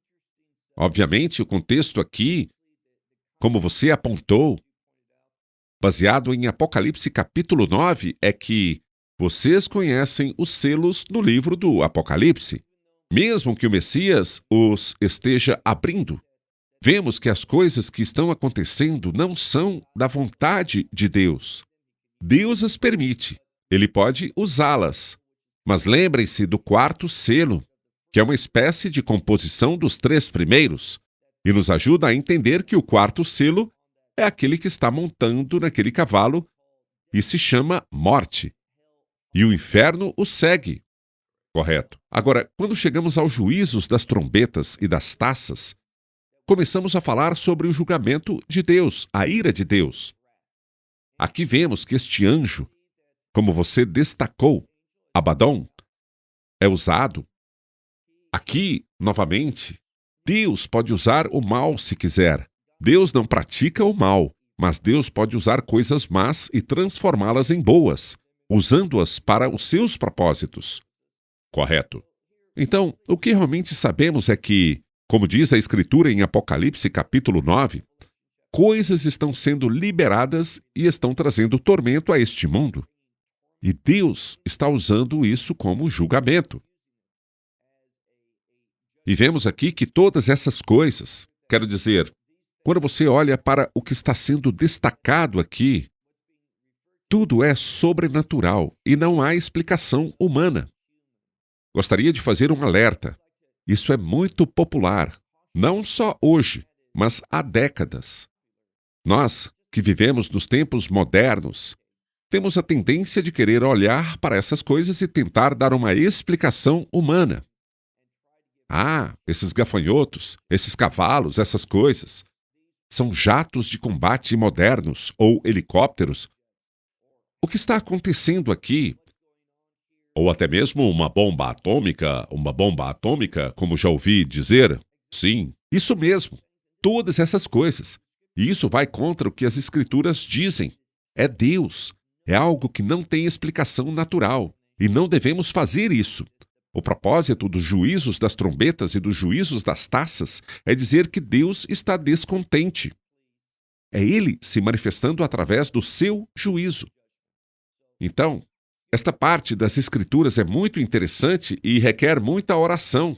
Obviamente, o contexto aqui, como você apontou, baseado em Apocalipse capítulo 9, é que vocês conhecem os selos no livro do Apocalipse. Mesmo que o Messias os esteja abrindo, vemos que as coisas que estão acontecendo não são da vontade de Deus. Deus as permite, ele pode usá-las. Mas lembrem-se do quarto selo, que é uma espécie de composição dos 3 primeiros, e nos ajuda a entender que o quarto selo é aquele que está montando naquele cavalo e se chama morte. E o inferno o segue. Correto. Agora, quando chegamos aos juízos das trombetas e das taças, começamos a falar sobre o julgamento de Deus, a ira de Deus. Aqui vemos que este anjo, como você destacou, Abaddon, é usado. Aqui, novamente, Deus pode usar o mal se quiser. Deus não pratica o mal, mas Deus pode usar coisas más e transformá-las em boas, usando-as para os seus propósitos. Correto. Então, o que realmente sabemos é que, como diz a Escritura em Apocalipse capítulo 9, coisas estão sendo liberadas e estão trazendo tormento a este mundo. E Deus está usando isso como julgamento. E vemos aqui que todas essas coisas, quero dizer, quando você olha para o que está sendo destacado aqui, tudo é sobrenatural e não há explicação humana. Gostaria de fazer um alerta. Isso é muito popular, não só hoje, mas há décadas. Nós, que vivemos nos tempos modernos, temos a tendência de querer olhar para essas coisas e tentar dar uma explicação humana. Ah, esses gafanhotos, esses cavalos, essas coisas, são jatos de combate modernos ou helicópteros. O que está acontecendo aqui? Ou até mesmo uma bomba atômica, como já ouvi dizer? Sim, isso mesmo, todas essas coisas. E isso vai contra o que as Escrituras dizem. É Deus. É algo que não tem explicação natural. E não devemos fazer isso. O propósito dos juízos das trombetas e dos juízos das taças é dizer que Deus está descontente. É Ele se manifestando através do seu juízo. Então, esta parte das Escrituras é muito interessante e requer muita oração,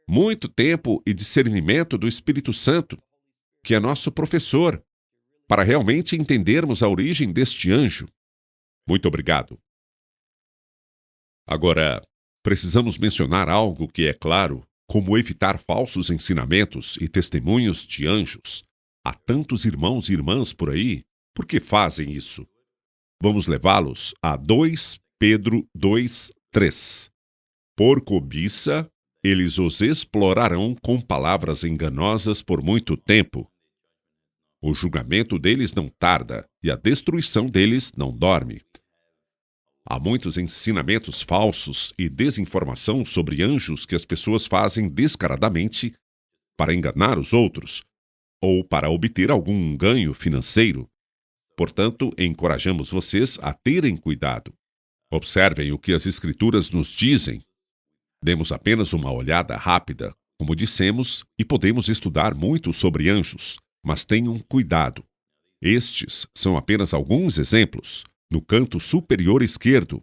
muito tempo e discernimento do Espírito Santo, que é nosso professor, para realmente entendermos a origem deste anjo. Muito obrigado. Agora, precisamos mencionar algo que é claro, como evitar falsos ensinamentos e testemunhos de anjos. Há tantos irmãos e irmãs por aí, por que fazem isso? Vamos levá-los a 2 Pedro 2:3. Por cobiça, eles os explorarão com palavras enganosas por muito tempo. O julgamento deles não tarda e a destruição deles não dorme. Há muitos ensinamentos falsos e desinformação sobre anjos que as pessoas fazem descaradamente para enganar os outros ou para obter algum ganho financeiro. Portanto, encorajamos vocês a terem cuidado. Observem o que as Escrituras nos dizem. Demos apenas uma olhada rápida, como dissemos, e podemos estudar muito sobre anjos, mas tenham cuidado. Estes são apenas alguns exemplos. No canto superior esquerdo,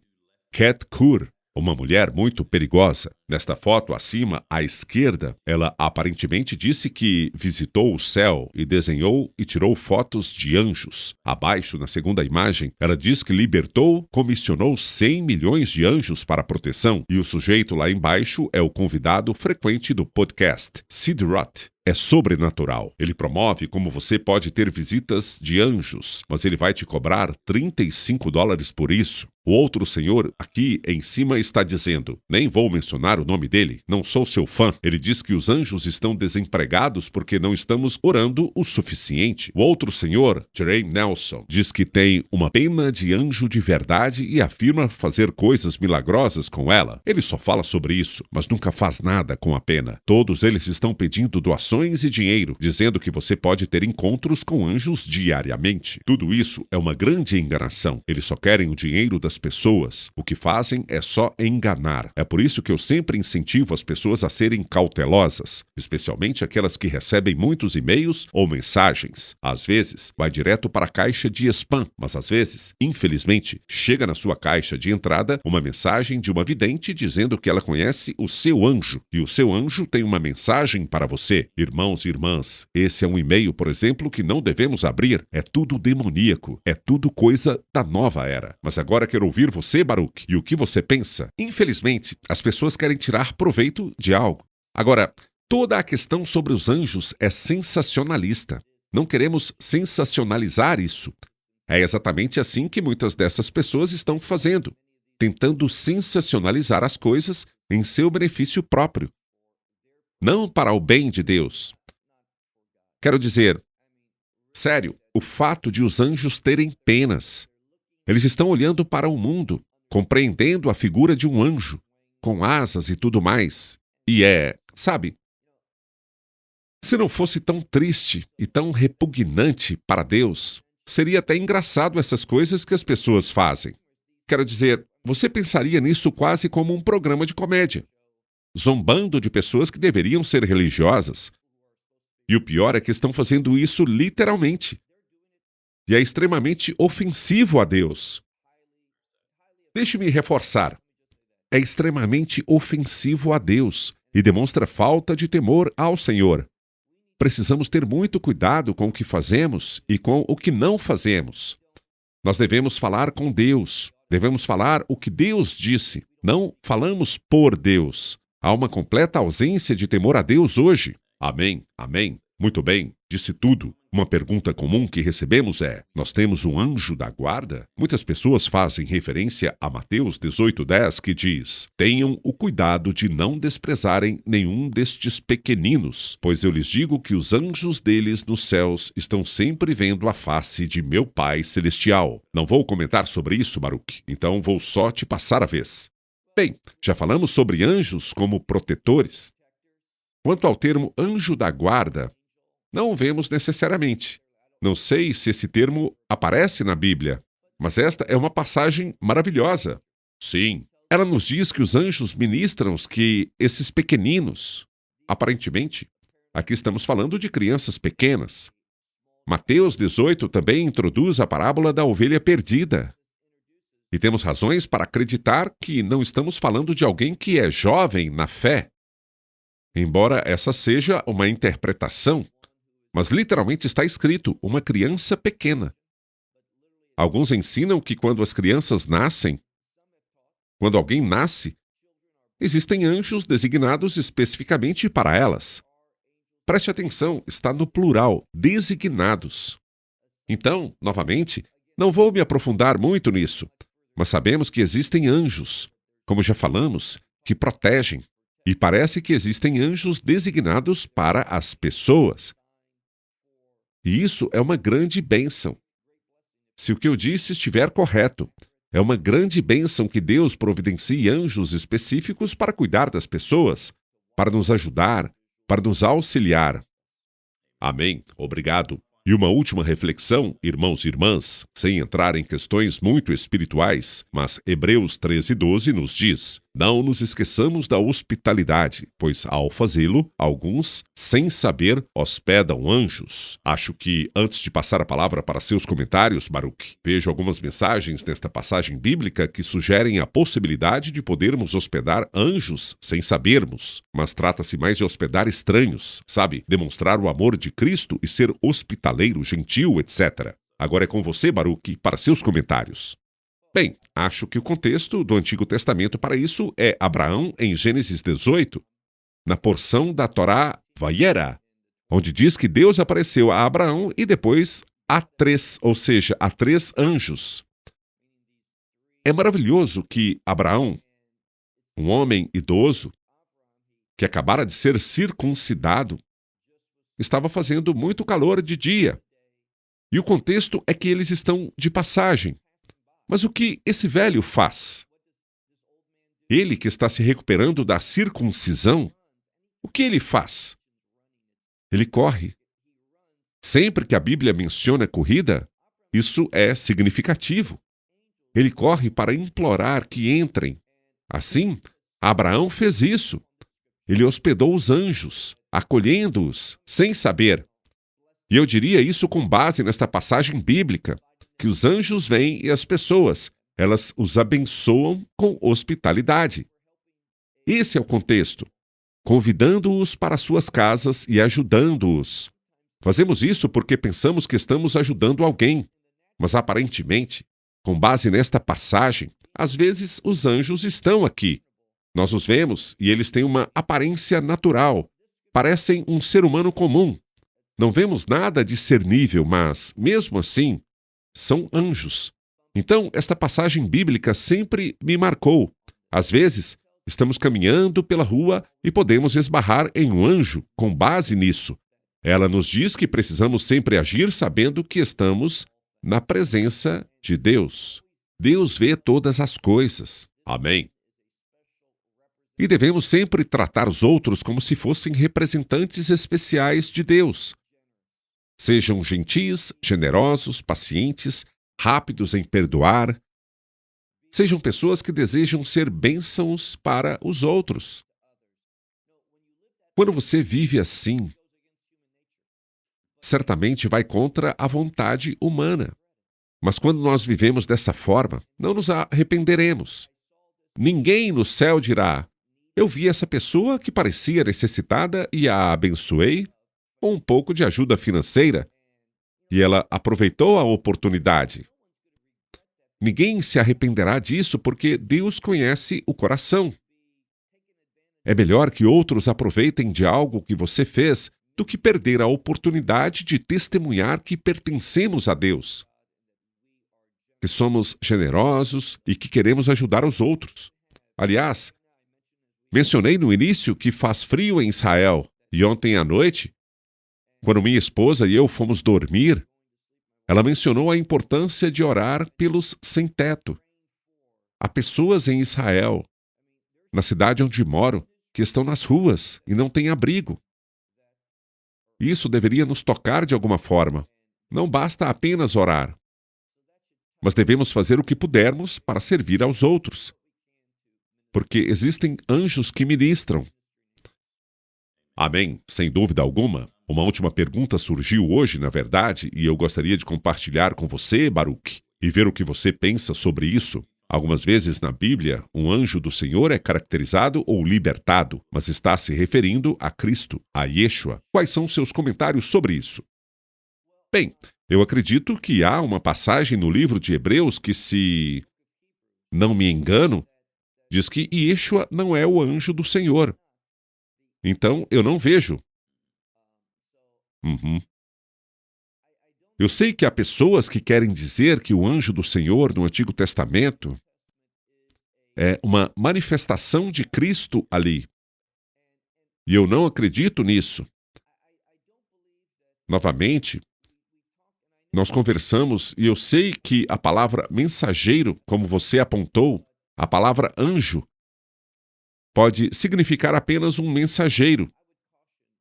Cat Kur, uma mulher muito perigosa. Nesta foto acima, à esquerda, ela aparentemente disse que visitou o céu e desenhou e tirou fotos de anjos. Abaixo, na segunda imagem, ela diz que comissionou 100 milhões de anjos para proteção. E o sujeito lá embaixo é o convidado frequente do podcast, Sid Roth. É sobrenatural. Ele promove como você pode ter visitas de anjos, mas ele vai te cobrar $35 por isso. O outro senhor aqui em cima está dizendo, nem vou mencionar o nome dele, não sou seu fã. Ele diz que os anjos estão desempregados porque não estamos orando o suficiente. O outro senhor, Jerry Nelson, diz que tem uma pena de anjo de verdade e afirma fazer coisas milagrosas com ela. Ele só fala sobre isso, mas nunca faz nada com a pena. Todos eles estão pedindo doações e dinheiro, dizendo que você pode ter encontros com anjos diariamente. Tudo isso é uma grande enganação. Eles só querem o dinheiro das pessoas. O que fazem é só enganar. É por isso que eu sempre incentivo as pessoas a serem cautelosas, especialmente aquelas que recebem muitos e-mails ou mensagens. Às vezes, vai direto para a caixa de spam, mas às vezes, infelizmente, chega na sua caixa de entrada uma mensagem de uma vidente dizendo que ela conhece o seu anjo, e o seu anjo tem uma mensagem para você. Irmãos e irmãs, esse é um e-mail, por exemplo, que não devemos abrir. É tudo demoníaco. É tudo coisa da nova era. Mas agora quero ouvir você, Baruch, e o que você pensa. Infelizmente, as pessoas querem tirar proveito de algo. Agora, toda a questão sobre os anjos é sensacionalista. Não queremos sensacionalizar isso. É exatamente assim que muitas dessas pessoas estão fazendo, tentando sensacionalizar as coisas em seu benefício próprio. Não para o bem de Deus. Quero dizer, sério, o fato de os anjos terem penas. Eles estão olhando para o mundo, compreendendo a figura de um anjo, com asas e tudo mais. E sabe, se não fosse tão triste e tão repugnante para Deus, seria até engraçado essas coisas que as pessoas fazem. Quero dizer, você pensaria nisso quase como um programa de comédia. zombando de pessoas que deveriam ser religiosas. E o pior é que estão fazendo isso literalmente. E é extremamente ofensivo a Deus. Deixe-me reforçar. É extremamente ofensivo a Deus e demonstra falta de temor ao Senhor. Precisamos ter muito cuidado com o que fazemos e com o que não fazemos. Nós devemos falar com Deus, devemos falar o que Deus disse, não falamos por Deus. Há uma completa ausência de temor a Deus hoje. Amém, amém. Muito bem, disse tudo. Uma pergunta comum que recebemos é: nós temos um anjo da guarda? Muitas pessoas fazem referência a Mateus 18:10, que diz: tenham o cuidado de não desprezarem nenhum destes pequeninos, pois eu lhes digo que os anjos deles nos céus estão sempre vendo a face de meu Pai Celestial. Não vou comentar sobre isso, Baruch, então vou só te passar a vez. Bem, já falamos sobre anjos como protetores. Quanto ao termo anjo da guarda, não o vemos necessariamente. Não sei se esse termo aparece na Bíblia, mas esta é uma passagem maravilhosa. Sim, ela nos diz que os anjos ministram que esses pequeninos, aparentemente, aqui estamos falando de crianças pequenas. Mateus 18 também introduz a parábola da ovelha perdida. E temos razões para acreditar que não estamos falando de alguém que é jovem na fé. Embora essa seja uma interpretação, mas literalmente está escrito, uma criança pequena. Alguns ensinam que quando as crianças nascem, quando alguém nasce, existem anjos designados especificamente para elas. Preste atenção, está no plural, designados. Então, novamente, não vou me aprofundar muito nisso, mas sabemos que existem anjos, como já falamos, que protegem. E parece que existem anjos designados para as pessoas. E isso é uma grande bênção. Se o que eu disse estiver correto, é uma grande bênção que Deus providencie anjos específicos para cuidar das pessoas, para nos ajudar, para nos auxiliar. Amém. Obrigado. E uma última reflexão, irmãos e irmãs, sem entrar em questões muito espirituais, mas Hebreus 13:12 nos diz: não nos esqueçamos da hospitalidade, pois ao fazê-lo, alguns, sem saber, hospedam anjos. Acho que, antes de passar a palavra para seus comentários, Baruch, vejo algumas mensagens nesta passagem bíblica que sugerem a possibilidade de podermos hospedar anjos sem sabermos, mas trata-se mais de hospedar estranhos, sabe? Demonstrar o amor de Cristo e ser hospitaleiro, gentil, etc. Agora é com você, Baruch, para seus comentários. Bem, acho que o contexto do Antigo Testamento para isso é Abraão em Gênesis 18, na porção da Torá Vayera, onde diz que Deus apareceu a Abraão e depois a três, ou seja, a três anjos. É maravilhoso que Abraão, um homem idoso, que acabara de ser circuncidado, estava fazendo muito calor de dia. E o contexto é que eles estão de passagem. Mas o que esse velho faz? Ele que está se recuperando da circuncisão, o que ele faz? Ele corre. Sempre que a Bíblia menciona corrida, isso é significativo. Ele corre para implorar que entrem. Assim, Abraão fez isso. Ele hospedou os anjos, acolhendo-os, sem saber. E eu diria isso com base nesta passagem bíblica, que os anjos vêm e as pessoas, elas os abençoam com hospitalidade. Esse é o contexto, convidando-os para suas casas e ajudando-os. Fazemos isso porque pensamos que estamos ajudando alguém, mas aparentemente, com base nesta passagem, às vezes os anjos estão aqui. Nós os vemos e eles têm uma aparência natural, parecem um ser humano comum. Não vemos nada discernível, mas, mesmo assim, são anjos. Então, esta passagem bíblica sempre me marcou. Às vezes, estamos caminhando pela rua e podemos esbarrar em um anjo com base nisso. Ela nos diz que precisamos sempre agir sabendo que estamos na presença de Deus. Deus vê todas as coisas. Amém. E devemos sempre tratar os outros como se fossem representantes especiais de Deus. Sejam gentis, generosos, pacientes, rápidos em perdoar. Sejam pessoas que desejam ser bênçãos para os outros. Quando você vive assim, certamente vai contra a vontade humana. Mas quando nós vivemos dessa forma, não nos arrependeremos. Ninguém no céu dirá: eu vi essa pessoa que parecia necessitada e a abençoei com um pouco de ajuda financeira, e ela aproveitou a oportunidade. Ninguém se arrependerá disso porque Deus conhece o coração. É melhor que outros aproveitem de algo que você fez do que perder a oportunidade de testemunhar que pertencemos a Deus, que somos generosos e que queremos ajudar os outros. Aliás, mencionei no início que faz frio em Israel, e ontem à noite, quando minha esposa e eu fomos dormir, ela mencionou a importância de orar pelos sem-teto. Há pessoas em Israel, na cidade onde moro, que estão nas ruas e não têm abrigo. Isso deveria nos tocar de alguma forma. Não basta apenas orar, mas devemos fazer o que pudermos para servir aos outros, porque existem anjos que ministram. Amém, sem dúvida alguma. Uma última pergunta surgiu hoje, na verdade, e eu gostaria de compartilhar com você, Baruch, e ver o que você pensa sobre isso. Algumas vezes na Bíblia, um anjo do Senhor é caracterizado ou libertado, mas está se referindo a Cristo, a Yeshua. Quais são seus comentários sobre isso? Bem, eu acredito que há uma passagem no livro de Hebreus que, se não me engano, diz que Yeshua não é o anjo do Senhor. Então, eu não vejo. Eu sei que há pessoas que querem dizer que o anjo do Senhor no Antigo Testamento é uma manifestação de Cristo ali. E eu não acredito nisso. Novamente, nós conversamos e eu sei que a palavra mensageiro, como você apontou, a palavra anjo, pode significar apenas um mensageiro.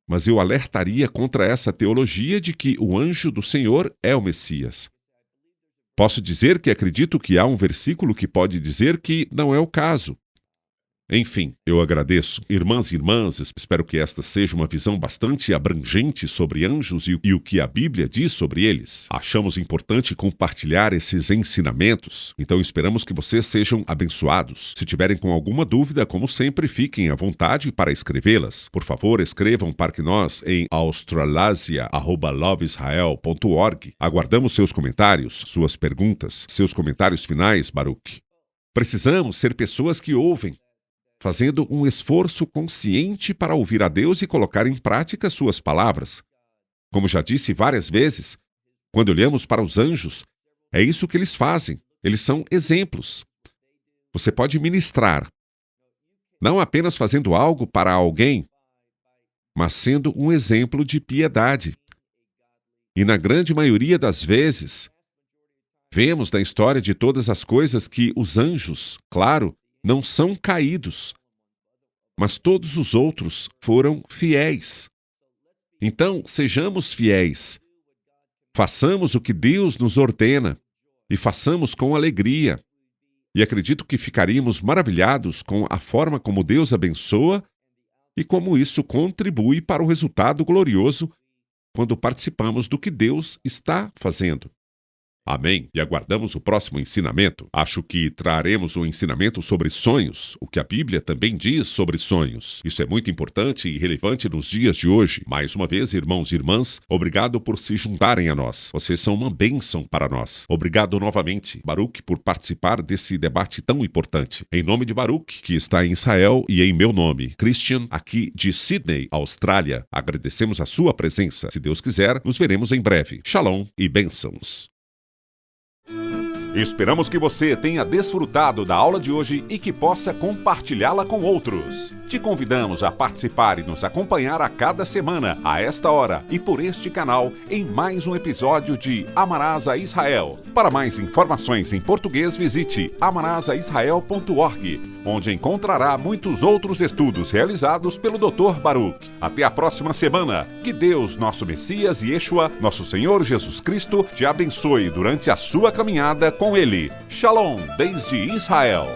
Mas eu alertaria contra essa teologia de que o anjo do Senhor é o Messias. Posso dizer que acredito que há um versículo que pode dizer que não é o caso. Enfim, eu agradeço. Irmãs e irmãs, espero que esta seja uma visão bastante abrangente sobre anjos e o que a Bíblia diz sobre eles. Achamos importante compartilhar esses ensinamentos, então esperamos que vocês sejam abençoados. Se tiverem com alguma dúvida, como sempre, fiquem à vontade para escrevê-las. Por favor, escrevam para que nós em australasia@loveisrael.org. Aguardamos seus comentários, suas perguntas, seus comentários finais, Baruch. Precisamos ser pessoas que ouvem, fazendo um esforço consciente para ouvir a Deus e colocar em prática suas palavras. Como já disse várias vezes, quando olhamos para os anjos, é isso que eles fazem. Eles são exemplos. Você pode ministrar, não apenas fazendo algo para alguém, mas sendo um exemplo de piedade. E na grande maioria das vezes, vemos na história de todas as coisas que os anjos, claro, não são caídos, mas todos os outros foram fiéis. Então, sejamos fiéis. Façamos o que Deus nos ordena e façamos com alegria. E acredito que ficaríamos maravilhados com a forma como Deus abençoa e como isso contribui para o resultado glorioso quando participamos do que Deus está fazendo. Amém. E aguardamos o próximo ensinamento. Acho que traremos um ensinamento sobre sonhos, o que a Bíblia também diz sobre sonhos. Isso é muito importante e relevante nos dias de hoje. Mais uma vez, irmãos e irmãs, obrigado por se juntarem a nós. Vocês são uma bênção para nós. Obrigado novamente, Baruch, por participar desse debate tão importante. Em nome de Baruch, que está em Israel, e em meu nome, Christian, aqui de Sydney, Austrália, agradecemos a sua presença. Se Deus quiser, nos veremos em breve. Shalom e bênçãos. Esperamos que você tenha desfrutado da aula de hoje e que possa compartilhá-la com outros. Te convidamos a participar e nos acompanhar a cada semana, a esta hora e por este canal, em mais um episódio de Amarás a Israel. Para mais informações em português, visite amarasaisrael.org, onde encontrará muitos outros estudos realizados pelo Dr. Baruch. Até a próxima semana. Que Deus, nosso Messias e Yeshua, nosso Senhor Jesus Cristo, te abençoe durante a sua caminhada com Ele. Shalom, desde Israel.